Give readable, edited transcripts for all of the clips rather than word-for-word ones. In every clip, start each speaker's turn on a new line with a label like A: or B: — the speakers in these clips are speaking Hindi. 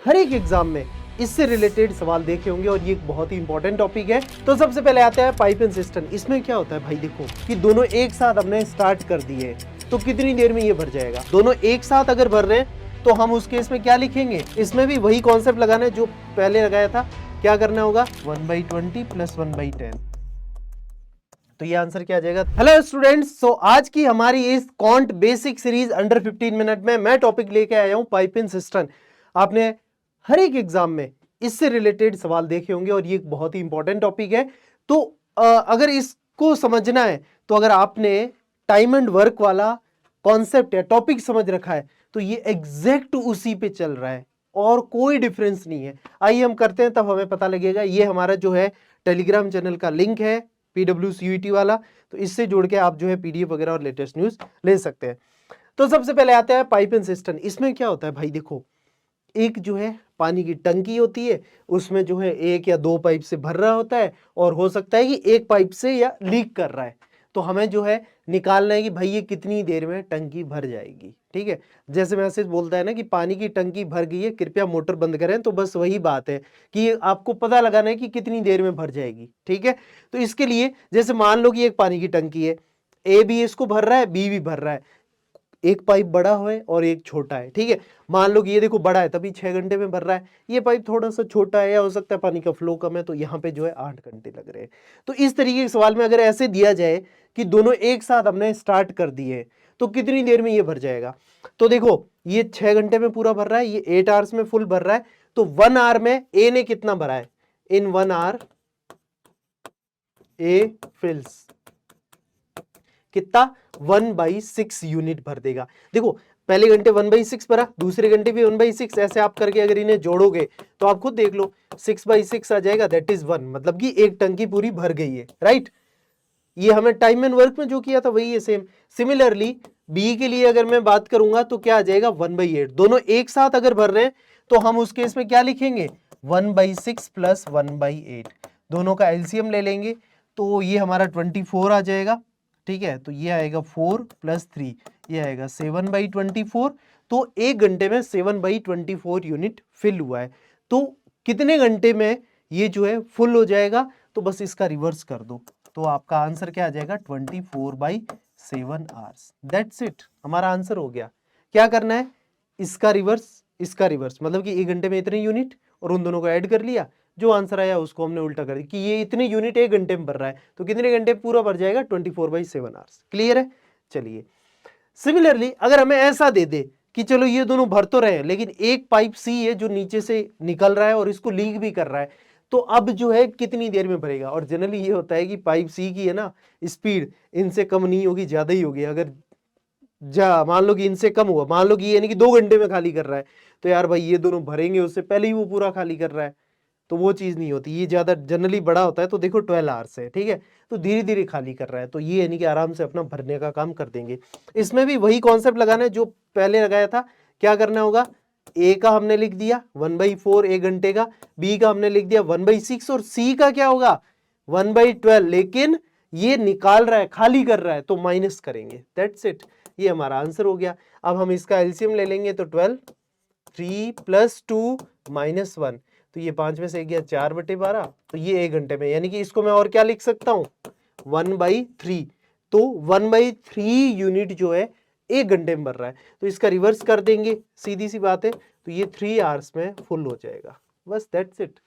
A: हर एक एग्जाम में इससे रिलेटेड सवाल देखे होंगे और ये एक बहुत ही इंपॉर्टेंट टॉपिक है। तो सबसे पहले आता है पाइप एंड सिस्टम। इसमें क्या होता है भाई, देखो कि दोनों एक साथ हमने स्टार्ट कर दिए तो कितनी देर में ये भर जाएगा। दोनों एक साथ अगर भर रहे हैं तो हम उस केस में क्या लिखेंगे, इसमें भी वही कॉन्सेप्ट लगाना है जो पहले लगाया था। क्या करना होगा, 1/20 + 1/10। तो ये आंसर क्या आ जाएगा। हेलो स्टूडेंट्स, सो आज की हमारी इस can't basic series under 15 minute में मैं टॉपिक लेके आया हूं पाइप एंड सिस्टम। आपने हर एक एग्जाम में इससे रिलेटेड सवाल देखे होंगे और ये एक बहुत ही इंपॉर्टेंट टॉपिक है। तो अगर इसको समझना है तो अगर आपने टाइम एंड वर्क वाला कॉन्सेप्ट या टॉपिक समझ रखा है तो ये एग्जैक्ट उसी पे चल रहा है और कोई डिफरेंस नहीं है। आइए हम करते हैं, तब हमें पता लगेगा। ये हमारा जो है टेलीग्राम चैनल का लिंक है PWCUET वाला, तो इससे जुड़ के आप जो है PDF वगैरह और लेटेस्ट न्यूज ले सकते हैं। तो सबसे पहले आता है पाइप एंड सिस्टम। इसमें क्या होता है भाई, देखो एक जो है पानी की टंकी होती है, उसमें जो है 1 या 2 पाइप से भर रहा होता है और हो सकता है कि एक पाइप से या लीक कर रहा है। तो हमें जो है निकालना है कि भाई ये कितनी देर में टंकी भर जाएगी। ठीक है, जैसे मैसेज बोलता है ना कि पानी की टंकी भर गई है, कृपया मोटर बंद करें, तो बस वही बात है कि आपको पता लगाना है कि कितनी देर में भर जाएगी। ठीक है, तो इसके लिए जैसे मान लो कि एक पानी की टंकी है, A भी इसको भर रहा है, B भी भर रहा है, एक पाइप बड़ा है और एक छोटा है। ठीक है, मान लो कि ये देखो बड़ा है तभी 6 घंटे में भर रहा है, ये पाइप थोड़ा सा छोटा है या हो सकता है पानी का फ्लो कम है तो यहाँ पे जो है 8 घंटे लग रहे हैं। तो इस तरीके के सवाल में अगर ऐसे दिया जाए कि दोनों एक साथ हमने स्टार्ट कर दिए तो कितनी देर में ये भर जाएगा। तो देखो ये 6 घंटे में पूरा भर रहा है, ये 8 आवर्स में फुल भर रहा है, तो 1 आवर में ए ने कितना भरा है, इन 1 आवर ए फिल्स कितना 1/6 यूनिट भर देगा। देखो पहले घंटे 1/6 भरा, दूसरे घंटे भी 1/6, ऐसे आप करके अगर इन्हें जोड़ोगे तो आप खुद देख लो 6/6 आ जाएगा, दैट इज 1, मतलब कि एक टंकी पूरी भर गई है। राइट, ये हमें टाइम एंड वर्क में जो किया था वही है सेम। सिमिलरली बी के लिए अगर मैं बात करूंगा तो क्या आ जाएगा 1/8। दोनों एक साथ अगर भर रहे हैं तो हम उस केस में क्या लिखेंगे, 1/6 + 1/8। दोनों का एलसीएम ले लेंगे तो ये हमारा 24 आ जाएगा। ठीक है, तो ये आएगा 4 + 3, ये आएगा 7/24। तो एक घंटे में 7/24 यूनिट फिल हुआ है। तो कितने घंटे में ये जो है फुल हो जाएगा, तो बस इसका रिवर्स कर दो तो आपका आंसर क्या आ जाएगा, 24/7 आवर्स। दैट्स इट, हमारा आंसर हो गया। क्या करना है, इसका रिवर्स मतलब कि एक घंटे में इतने यूनिट और उन दोनों को ऐड कर लिया, जो आंसर आया उसको हमने उल्टा कर दिया कि ये इतने यूनिट एक घंटे में भर रहा है तो कितने घंटे पूरा भर जाएगा, 24/7 आवर्स। क्लियर है। चलिए सिमिलरली अगर हमें ऐसा दे दे कि चलो ये दोनों भर तो रहे हैं लेकिन एक पाइप सी है जो नीचे से निकल रहा है और इसको लीक भी कर रहा है, तो अब जो है कितनी देर में भरेगा। और जनरली ये होता है कि पाइप सी की है ना स्पीड इनसे कम नहीं होगी, ज्यादा ही होगी। अगर मान लो कि इनसे कम हुआ, मान लो कि ये यानी कि 2 घंटे में खाली कर रहा है, तो यार भाई ये दोनों भरेंगे उससे पहले ही वो पूरा खाली कर रहा है, तो वो चीज नहीं होती। ये ज्यादा जनरली बड़ा होता है, तो देखो 12 आवर्स है। ठीक है, तो धीरे धीरे खाली कर रहा है, तो ये यानी कि आराम से अपना भरने का काम कर देंगे। इसमें भी वही कॉन्सेप्ट लगाना है जो पहले लगाया था। क्या करना होगा, ए का हमने लिख दिया 1/4 एक घंटे का, बी का हमने लिख दिया 1/6 और सी का क्या होगा 1/12, लेकिन ये निकाल रहा है, खाली कर रहा है, तो माइनस करेंगे। दैट्स इट, ये हमारा आंसर हो गया। अब हम इसका एलसीएम ले लेंगे तो 12, 3 + 2 - 1, तो ये 5 में से गया 4/12, तो ये एक घंटे में, यानी कि इसको मैं और क्या लिख सकता हूं 1/3। तो 1/3 यूनिट जो है एक घंटे में भर रहा है, तो इसका रिवर्स कर देंगे, सीधी सी बात है, तो ये 3 आवर्स में फुल हो जाएगा। बस that's it,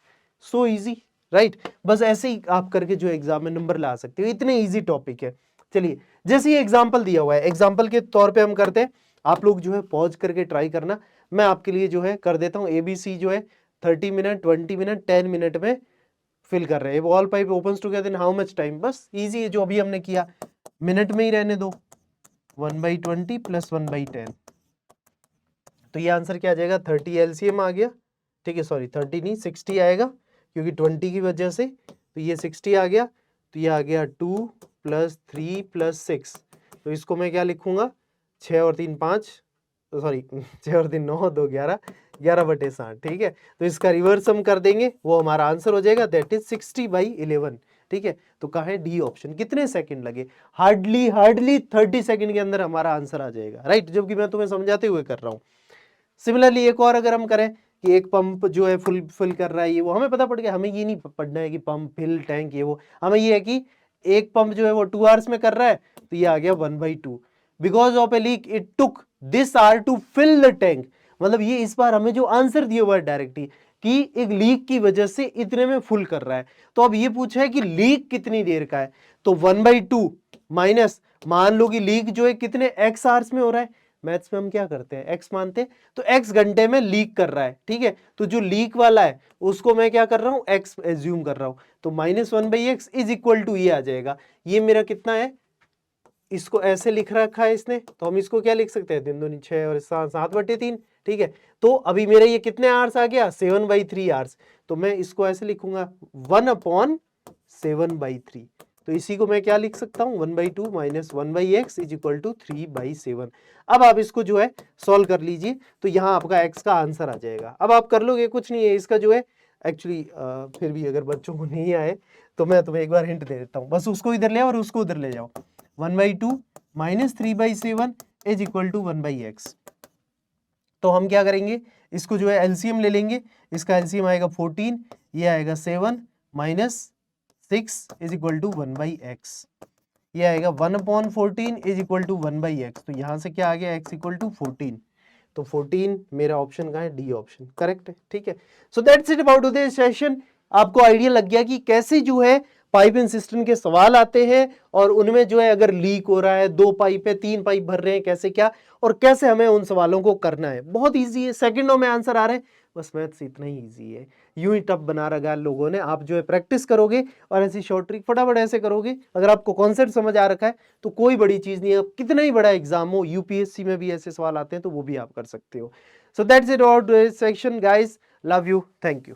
A: so easy. Right, बस ऐसे ही आप करके जो एग्जाम में नंबर ला सकते हो, इतने इजी टॉपिक है। चलिए जैसे ये एग्जाम्पल दिया हुआ है, एग्जाम्पल के तौर पे हम करते हैं, आप लोग जो है पॉज करके ट्राई करना। मैं आपके लिए जो है कर देता हूँ, ABC जो है 30 मिनट, 20 मिनट, 10 मिनट में फिल कर रहे हैं। All pipe opens together in how much time, बस इजी है जो अभी हमने किया, मिनट में ही रहने दो। 1/20 + 1/10, तो ये आंसर क्या आ जाएगा, 30 एलसीएम आ गया। ठीक है, सॉरी 30 नहीं 60 आएगा क्योंकि 20 की वजह से, तो ये 60 आ गया, तो ये आ गया 2 + 3 + 6, तो इसको मैं क्या लिखूंगा 6 और 3 5, सॉरी 6 और 3 9, 2 11, 11/60। ठीक है, तो इसका रिवर्स हम कर देंगे, वो हमारा आंसर हो जाएगा, दैट इज 60/11। ठीक है, तो कहाँ है डी ऑप्शन। कितने सेकंड लगे, हार्डली 30 सेकंड के अंदर हमारा आंसर आ जाएगा। राइट, जबकि मैं तुम्हें समझाते हुए कर रहा हूं। सिमिलरली एक और अगर हम करें कि एक पंप जो है फुल कर रहा है, ये वो हमें पता पड़ गया। हमें ये नहीं पढ़ना है कि पंप फिल टैंक ये वो, हमें ये है कि एक पंप जो है वो 2 आवर्स में कर रहा है, तो ये आ गया 1/2। Because of a leak it took this hour to fill the tank. मतलब ये इस बार हमें जो आंसर दिया हुआ है डायरेक्टली कि एक लीक की वजह से इतने में फुल कर रहा है। तो अब ये पूछा है कि लीक कितनी देर का है, तो 1/2 माइनस, मान लो कि लीक जो है कितने x आवर्स में हो रहा है, मैथ्स में हम क्या करते हैं x मानते हैं, तो x घंटे में लीक कर रहा है, ठीक है। तो जो लीक वाला है उसको मैं क्या कर रहा हूं, x एज्यूम कर रहा हूं, तो -1/x इज इक्वल टू ये आ जाएगा। ये मेरा कितना है, इसको ऐसे लिख रखा है इसने, तो हम इसको क्या लिख सकते हैं, 3 दूनी 6 और 7/3, ठीक है। तो अभी मेरा ये कितने आवर्स आ गया, 7/3 आवर्स। तो मैं इसको ऐसे लिखूंगा 1/7/3। तो इसी को मैं क्या लिख सकता हूं, 1/2 minus 1/x is equal to 3/7। अब आप इसको जो है सॉल्व कर लीजिए, तो यहाँ आपका x का आंसर आ जाएगा। अब आप कर लोगे, कुछ नहीं है इसका जो है एक्चुअली, फिर भी अगर बच्चों को नहीं आए तो मैं तुम्हें एक बार हिंट दे देता हूँ, बस उसको इधर ले आओ और उसको उधर ले जाओ। 1/2 minus 3/7 is equal to 1/x। तो हम क्या करेंगे, इसको जो है एलसीएम ले लेंगे, इसका एलसीएम आएगा 14, ये आएगा 7 minus 6 is equal to 1/x, ये आएगा 1/14 इज इक्वल टू 1/x। तो यहाँ से क्या आ गया, x इक्वल टू 14। तो 14 मेरा ऑप्शन का है, डी ऑप्शन करेक्ट है, ठीक है। So that's it about today session. आपको आइडिया लग गया कि कैसे जो है पाइप एंड सिस्टम के सवाल आते हैं, और उनमें जो है अगर लीक हो रहा है, 2 पाइप है, 3 पाइप भर रहे हैं, कैसे क्या, और कैसे हमें उन सवालों को करना है। बहुत इजी है, सेकंडों में आंसर आ रहे हैं, बस मैथ्स इतना ही इजी है। यूं ही टफ बना रखा है लोगों ने। आप जो है प्रैक्टिस करोगे और ऐसी शॉर्ट ट्रिक फटाफट ऐसे करोगे, अगर आपको कॉन्सेप्ट समझ आ रखा है तो कोई बड़ी चीज नहीं है। कितना ही बड़ा एग्जाम हो, यूपीएससी में भी ऐसे सवाल आते हैं, तो वो भी आप कर सकते हो। So that's it about this section guys, love you, thank you.